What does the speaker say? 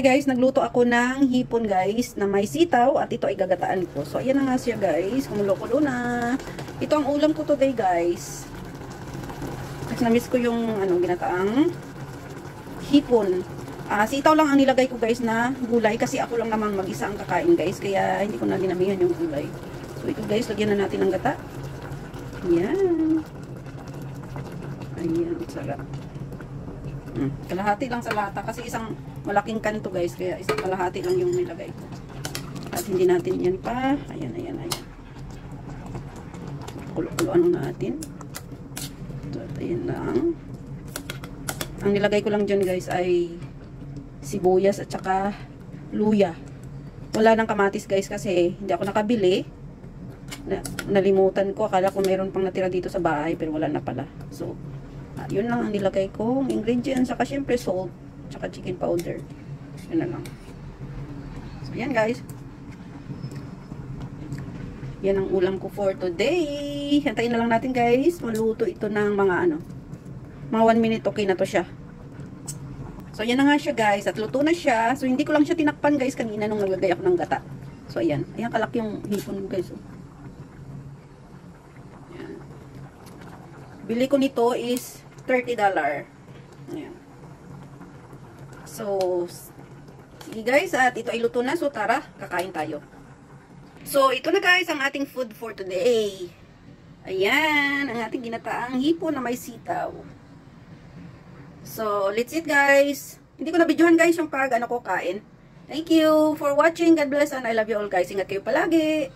guys, nagluto ako ng hipon guys na may sitaw at ito ay gagataan ko. So ayan na nga siya guys, kumulo-kulo na. Ito ang ulam ko today guys. Kasi na-miss ko yung ginataang hipon. Sitaw lang ang nilagay ko guys na gulay kasi ako lang naman mag-isa ang kakain guys. Kaya hindi ko na dinamihan yung gulay. So ito guys, lagyan na natin ng gata. Ayan. Ayan, sarap. Kalahati lang sa lata kasi isang malaking kanto guys, kaya isang kalahati lang yung nilagay ko. At hindi natin yan pa. Ayan. Kulo-kuloan natin. At ayan lang. Ang nilagay ko lang dyan guys ay sibuyas at saka luya. Wala nang kamatis guys kasi hindi ako nakabili. Nalimutan ko, akala ko mayroon pang natira dito sa bahay pero wala na pala. So yun lang ang nilagay kong ingredients, saka syempre salt, saka chicken powder. Yun na lang. So yan guys. Yan ang ulam ko for today. Hintayin na lang natin guys. Maluto ito ng mga mga 1 minute okay na to siya. So yan na nga siya guys. At luto na siya. So hindi ko lang siya tinakpan guys kanina nung naglagay ako ng gata. So ayan. Ayan kalaki yung hipon ko guys. Ayan. Bili ko nito is $30. Ayan. So, sige guys, at ito ay luto na. So, tara, kakain tayo. So, ito na guys ang ating food for today. Ayan, ang ating ginataang hipon na may sitaw. So, let's eat guys. Hindi ko na videohan guys yung ko kain. Thank you for watching. God bless and I love you all guys. Ingat kayo palagi.